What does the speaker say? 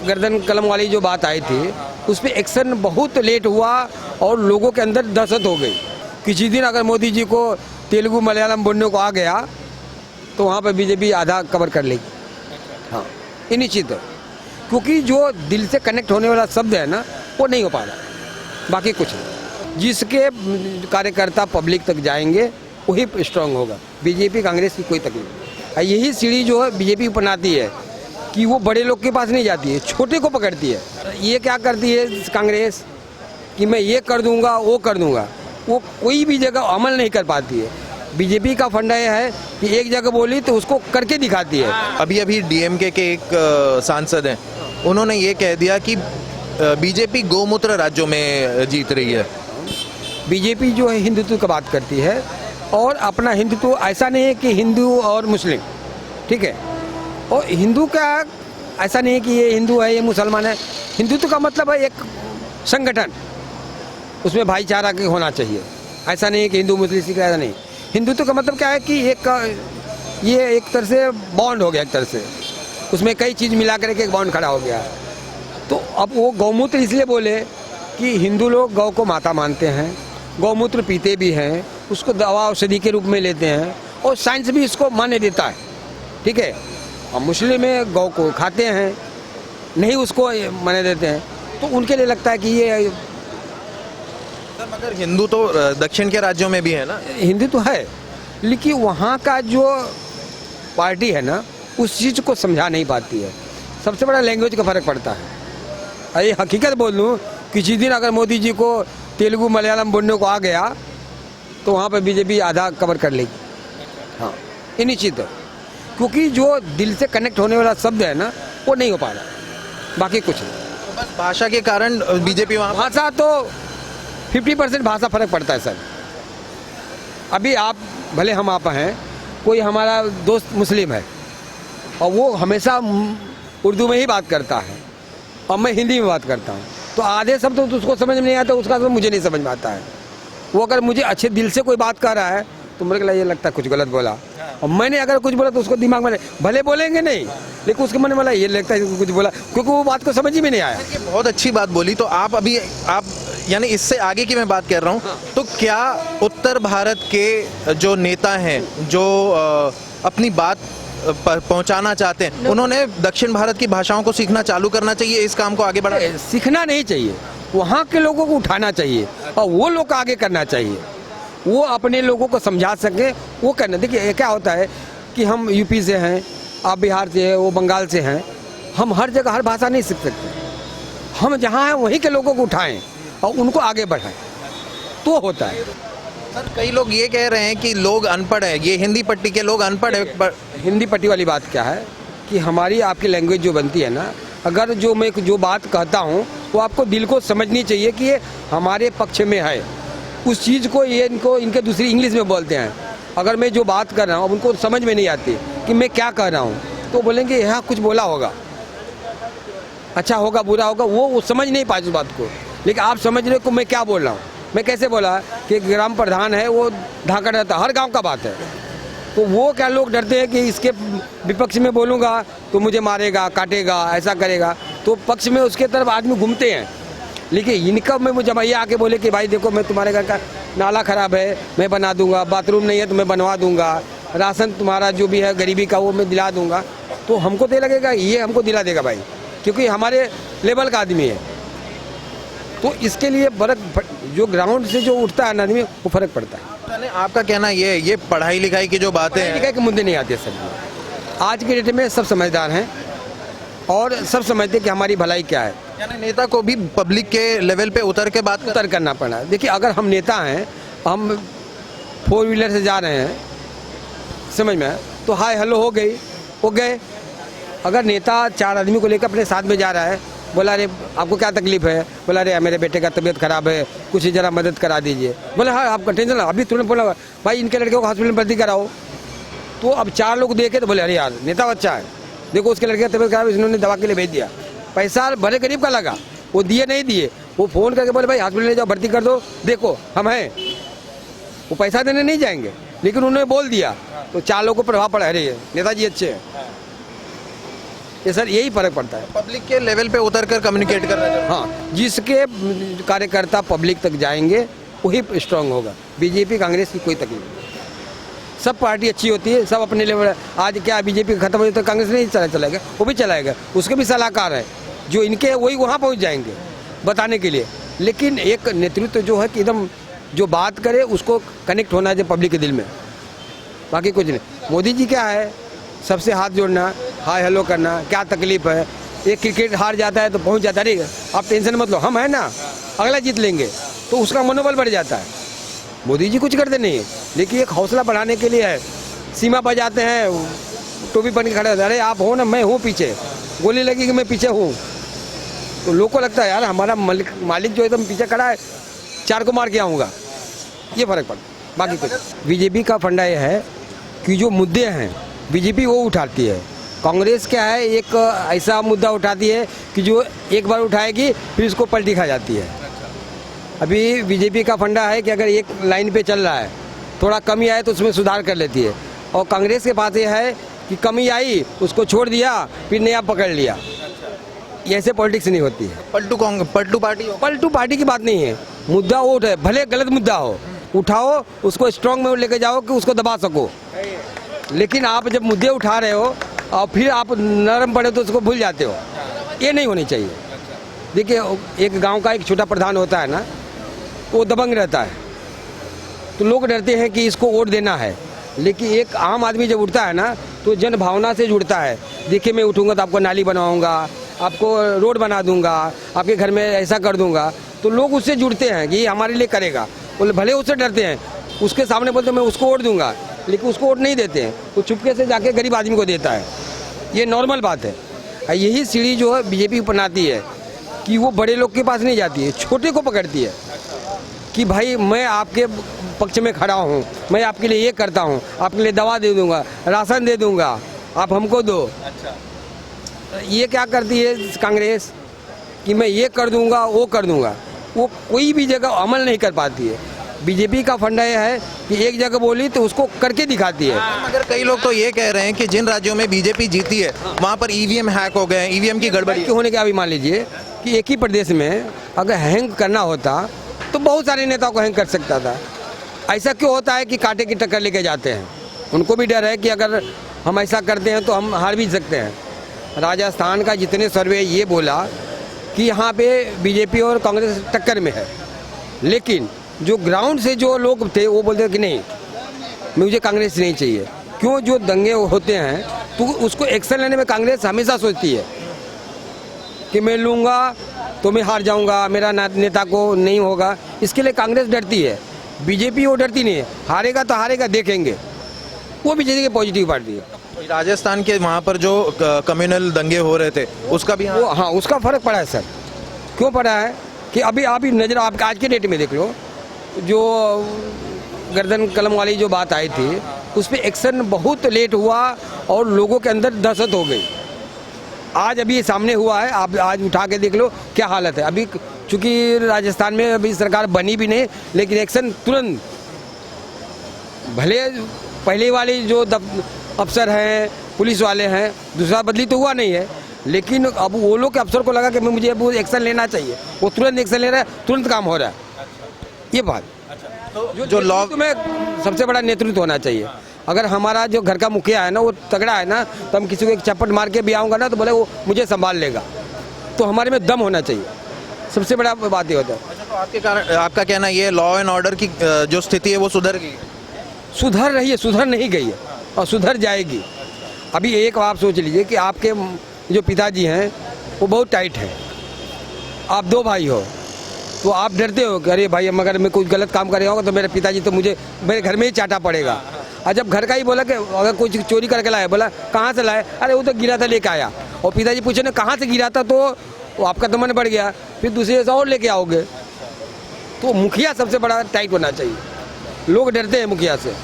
गर्दन कलम वाली जो बात आई थी उस पर एक्शन बहुत लेट हुआ और लोगों के अंदर दहशत हो गई। किसी दिन अगर मोदी जी को तेलुगु मलयालम बोलने को आ गया तो वहाँ पर बीजेपी आधा कवर कर लेगी। हाँ, ये निश्चित है, क्योंकि जो दिल से कनेक्ट होने वाला शब्द है ना वो नहीं हो पा रहा, बाकी कुछ नहीं। जिसके कार्यकर्ता पब्लिक तक जाएंगे वही स्ट्रांग होगा। बीजेपी कांग्रेस की कोई तकलीफ नहीं। यही सीढ़ी जो है बीजेपी बनाती है कि वो बड़े लोग के पास नहीं जाती है, छोटे को पकड़ती है। ये क्या करती है कांग्रेस कि मैं ये कर दूंगा वो कर दूंगा, वो कोई भी जगह अमल नहीं कर पाती है। बीजेपी का फंडा ये है कि एक जगह बोली तो उसको करके दिखाती है। अभी डीएमके के एक सांसद हैं, उन्होंने ये कह दिया कि बीजेपी गौमूत्र राज्यों में जीत रही है। बीजेपी जो है हिंदुत्व की बात करती है और अपना हिंदुत्व ऐसा नहीं है कि हिंदू और मुस्लिम, ठीक है, और हिंदू का ऐसा नहीं है कि ये हिंदू है ये मुसलमान है। हिंदुत्व का मतलब है एक संगठन, उसमें भाईचारा की होना चाहिए। ऐसा नहीं है कि हिंदू मुस्लिम सिख, ऐसा नहीं। हिंदुत्व का मतलब क्या है कि ये एक तरह से बॉन्ड हो गया, एक तरह से उसमें कई चीज़ मिला कर एक बॉन्ड खड़ा हो गया। तो अब वो गौमूत्र इसलिए बोले कि हिंदू लोग गौ को माता मानते हैं, गौमूत्र पीते भी हैं, उसको दवा औषधि के रूप में लेते हैं और साइंस भी इसको मान्य देता है, ठीक है। और मुस्लिम में गौ को खाते हैं, नहीं उसको मान्य देते हैं, तो उनके लिए लगता है कि ये मगर हिंदू तो दक्षिण के राज्यों में भी है ना। हिंदू तो है, लेकिन वहाँ का जो पार्टी है ना उस चीज़ को समझा नहीं पाती है। सबसे बड़ा लैंग्वेज का फ़र्क पड़ता है। अरे हकीकत बोल लूँ, किसी दिन अगर मोदी जी को तेलुगु मलयालम बोलने को आ गया तो वहाँ पर बीजेपी आधा कवर कर लेगी। हाँ, ये निश्चित है, क्योंकि जो दिल से कनेक्ट होने वाला शब्द है ना वो नहीं हो पा रहा, बाकी कुछ नहीं। तो बस भाषा के कारण बीजेपी वहाँ भाषा तो 50% भाषा फ़र्क पड़ता है सर। अभी आप भले हम आप हैं, कोई हमारा दोस्त मुस्लिम है और वो हमेशा उर्दू में ही बात करता है और मैं हिंदी में बात करता हूँ, तो आधे शब्द तो उसको समझ में नहीं आता, उसका तो मुझे नहीं समझ में आता है। वो अगर मुझे अच्छे दिल से कोई बात कर रहा है तो मेरे को ये लगता है कुछ गलत बोला, और मैंने अगर कुछ बोला तो उसको दिमाग में भले बोलेंगे नहीं, लेकिन उसके मन में वाला ये लगता है कुछ बोला, क्योंकि वो बात को समझ ही में नहीं आया। ये बहुत अच्छी बात बोली। तो आप यानी इससे आगे की मैं बात कर रहा हूँ, तो क्या उत्तर भारत के जो नेता हैं जो अपनी बात पहुंचाना चाहते हैं, उन्होंने दक्षिण भारत की भाषाओं को सीखना चालू करना चाहिए, इस काम को आगे बढ़ाना? सीखना नहीं चाहिए, वहाँ के लोगों को उठाना चाहिए और वो लोग को आगे करना चाहिए, वो अपने लोगों को समझा सके वो करना। देखिए क्या होता है कि हम यूपी से हैं, आप बिहार से हैं, वो बंगाल से हैं, हम हर जगह हर भाषा नहीं सीख सकते। हम जहाँ हैं वहीं के लोगों को उठाएं और उनको आगे बढ़ाएं तो होता है। सर कई लोग ये कह रहे हैं कि लोग अनपढ़ हैं, ये हिंदी पट्टी के लोग अनपढ़ हैं। हिंदी पट्टी वाली बात क्या है कि हमारी आपकी लैंग्वेज जो बनती है ना, अगर जो मैं जो बात कहता हूँ वो आपको दिल को समझनी चाहिए कि ये हमारे पक्ष में है। उस चीज़ को ये इनके दूसरी इंग्लिश में बोलते हैं। अगर मैं जो बात कर रहा हूँ उनको समझ में नहीं आती कि मैं क्या कह रहा हूँ, तो बोलेंगे यहाँ कुछ बोला होगा, अच्छा होगा बुरा होगा, वो समझ नहीं पाए उस बात को। लेकिन आप समझ रहे हो मैं क्या बोल रहा हूँ। मैं कैसे बोला कि ग्राम प्रधान है वो ढाका रहता, हर गांव का बात है, तो वो क्या लोग डरते हैं कि इसके विपक्ष में बोलूँगा तो मुझे मारेगा काटेगा ऐसा करेगा, तो पक्ष में उसके तरफ आदमी घूमते हैं। लेकिन इनका मैं जब ये आके बोले कि भाई देखो मैं तुम्हारे घर का नाला ख़राब है मैं बना दूंगा, बाथरूम नहीं है तो मैं बनवा दूंगा, राशन तुम्हारा जो भी है गरीबी का वो मैं दिला दूंगा, तो हमको तो लगेगा ये हमको दिला देगा भाई, क्योंकि हमारे लेवल का आदमी है। तो इसके लिए फर्क जो ग्राउंड से जो उठता है ना आदमी वो फ़र्क पड़ता है। आपका कहना ये पढ़ाई लिखाई की जो बातें हैं, लिखाई के मुद्दे नहीं आते सर। आज के डेट में सब समझदार हैं और सब समझते कि हमारी भलाई क्या है। यानी नेता को भी पब्लिक के लेवल पे उतर के बात करना पड़ा। देखिए अगर हम नेता हैं, हम 4 व्हीलर से जा रहे हैं, समझ में, तो हाय हेलो हो गई, वो गए। अगर नेता 4 आदमी को लेकर अपने साथ में जा रहा है, बोला अरे आपको क्या तकलीफ है, बोला अरे मेरे बेटे का तबीयत खराब है कुछ ज़रा मदद करा दीजिए, बोला हाँ आपका टेंशन अभी तुरंत बोला भाई इनके लड़के को हॉस्पिटल में भर्ती कराओ, तो अब 4 लोग देखे तो बोले अरे यार नेता बच्चा है, देखो उसके लड़के का तबीयत खराब है, इन्होंने दवा के लिए भेज दिया, पैसा भले गरीब का लगा, वो दिए नहीं दिए, वो फ़ोन करके बोले भाई हॉस्पिटल ले जाओ भर्ती कर दो, देखो हम हैं, वो पैसा देने नहीं जाएंगे, लेकिन उन्होंने बोल दिया तो 4 लोगों को प्रभाव पड़ा, अरे नेताजी अच्छे हैं। ये सर यही फर्क पड़ता है। पब्लिक के लेवल पे उतर कर कम्युनिकेट करना चाहिए। हाँ, जिसके कार्यकर्ता पब्लिक तक जाएंगे वही स्ट्रांग होगा। बीजेपी कांग्रेस की कोई तकलीफ नहीं। सब पार्टी अच्छी होती है, सब अपने लेवल। आज क्या बीजेपी खत्म हो तो कांग्रेस नहीं चलाएगा, वो भी चलाएगा, उसके भी सलाहकार है जो इनके, वही वहाँ पहुँच जाएंगे बताने के लिए। लेकिन एक नेतृत्व जो है कि एकदम जो बात करे उसको कनेक्ट होना चाहिए पब्लिक के दिल में, बाकी कुछ नहीं। मोदी जी क्या है, सबसे हाथ जोड़ना, हाय हेलो करना, क्या तकलीफ है। एक क्रिकेट हार जाता है तो पहुंच जाता है, आप टेंशन मत लो, हम है ना, अगला जीत लेंगे, तो उसका मनोबल बढ़ जाता है। मोदी जी कुछ करते नहीं है, लेकिन एक हौसला बढ़ाने के लिए है। सीमा पर जाते हैं, टोपी पहन के खड़े होते हैं, अरे आप हो ना, मैं हूँ पीछे, गोली लगी कि मैं पीछे हूँ, तो लोग को लगता है यार हमारा मालिक जो एकदम पीछे खड़ा है, 4 को मार के आऊँगा, ये फर्क पड़ता है। बाकी कुछ बीजेपी का फंडा ये है कि जो मुद्दे हैं बीजेपी वो उठाती है। कांग्रेस क्या है, एक ऐसा मुद्दा उठाती है कि जो एक बार उठाएगी फिर उसको पलटी खा जाती है। अभी बीजेपी का फंडा है कि अगर एक लाइन पे चल रहा है, थोड़ा कमी आए तो उसमें सुधार कर लेती है। और कांग्रेस के पास ये है कि कमी आई उसको छोड़ दिया, फिर नया पकड़ लिया। ऐसे पॉलिटिक्स नहीं होती है। पलटू पार्टी की बात नहीं है, मुद्दा वो उठे, भले गलत मुद्दा हो, उठाओ उसको स्ट्रांग में लेके जाओ कि उसको दबा सको। लेकिन आप जब मुद्दे उठा रहे हो और फिर आप नरम पड़े तो उसको भूल जाते हो, ये नहीं होनी चाहिए। देखिए, एक गांव का एक छोटा प्रधान होता है ना, वो दबंग रहता है, तो लोग डरते हैं कि इसको वोट देना है। लेकिन एक आम आदमी जब उठता है ना, तो जन भावना से जुड़ता है। देखिए, मैं उठूंगा तो आपको नाली बनाऊंगा, आपको रोड बना दूंगा, आपके घर में ऐसा कर दूंगा, तो लोग उससे जुड़ते हैं कि ये हमारे लिए करेगा। बोले भले उससे डरते हैं, उसके सामने बोलते मैं उसको वोट दूंगा, लेकिन उसको वोट नहीं देते हैं, वो चुपके से जाके गरीब आदमी को देता है। ये नॉर्मल बात है। यही सीढ़ी जो है बीजेपी अपनाती है कि वो बड़े लोग के पास नहीं जाती है, छोटे को पकड़ती है कि भाई मैं आपके पक्ष में खड़ा हूँ, मैं आपके लिए ये करता हूँ, आपके लिए दवा दे दूँगा, राशन दे दूँगा, आप हमको दो। ये क्या करती है कांग्रेस कि मैं ये कर दूँगा, वो कर दूँगा, वो कोई भी जगह अमल नहीं कर पाती है। बीजेपी का फंडा यह है कि एक जगह बोली तो उसको करके दिखाती है। मगर कई लोग तो ये कह रहे हैं कि जिन राज्यों में बीजेपी जीती है वहाँ पर ईवीएम हैक हो गए, ईवीएम की गड़बड़ी होने के। अभी मान लीजिए कि एक ही प्रदेश में अगर हैंग करना होता तो बहुत सारे नेताओं को हैंग कर सकता था। ऐसा क्यों होता है कि कांटे की टक्कर लेके जाते हैं? उनको भी डर है कि अगर हम ऐसा करते हैं तो हम हार भी सकते हैं। राजस्थान का जितने सर्वे ये बोला कि यहाँ पे बीजेपी और कांग्रेस टक्कर में है, लेकिन जो ग्राउंड से जो लोग थे वो बोलते कि नहीं, मुझे कांग्रेस नहीं चाहिए। क्यों? जो दंगे होते हैं तो उसको एक्शन लेने में कांग्रेस हमेशा सोचती है कि मैं लूँगा तो मैं हार जाऊँगा, मेरा नेता को नहीं होगा, इसके लिए कांग्रेस डरती है। बीजेपी वो डरती नहीं है, हारेगा तो हारेगा, देखेंगे। वो बीजेपी की पॉजिटिव पार्टी है। राजस्थान के वहाँ पर जो कम्युनल दंगे हो रहे थे उसका भी हाँ, उसका फर्क पड़ा है सर। क्यों पड़ा है कि अभी आप नजर आप आज के डेट में देख लो, जो गर्दन कलम वाली जो बात आई थी उस पर एक्शन बहुत लेट हुआ और लोगों के अंदर दहशत हो गई। आज अभी ये सामने हुआ है, आप आज उठा के देख लो क्या हालत है। अभी चूंकि राजस्थान में अभी सरकार बनी भी नहीं, लेकिन एक्शन तुरंत, भले पहले वाले जो अफसर हैं, पुलिस वाले हैं, दूसरा बदली तो हुआ नहीं है, लेकिन अब वो लोग के अफसर को लगा कि मुझे अब एक्शन लेना चाहिए, वो तुरंत एक्शन ले रहा है, तुरंत काम हो रहा है। ये बात तो जो लॉ में सबसे बड़ा नेतृत्व होना चाहिए। अगर हमारा जो घर का मुखिया है ना वो तगड़ा है ना, तो हम किसी को एक चप्पट मार के भी आऊँगा ना तो बोले वो मुझे संभाल लेगा, तो हमारे में दम होना चाहिए। सबसे बड़ा बात ये होता है। तो आपके कारण आपका कहना ये लॉ एंड ऑर्डर की जो स्थिति है वो सुधर गई? सुधर रही है, सुधर नहीं गई है और सुधर जाएगी। अभी एक आप सोच लीजिए कि आपके जो पिताजी हैं वो बहुत टाइट है, आप 2 भाई हो, तो आप डरते हो कि अरे भाई अगर मैं कुछ गलत काम करेगा होगा तो मेरे पिताजी तो मुझे मेरे घर में ही चाटा पड़ेगा। और जब घर का ही बोला कि अगर कुछ चोरी करके लाया, बोला कहाँ से लाए, अरे वो तो गिरा था लेके आया, और पिताजी पूछे ना कहाँ से गिरा था, तो वो आपका तो मन बढ़ गया, फिर दूसरे से और लेके आओगे। तो मुखिया सबसे बड़ा टाइट होना चाहिए, लोग डरते हैं मुखिया से।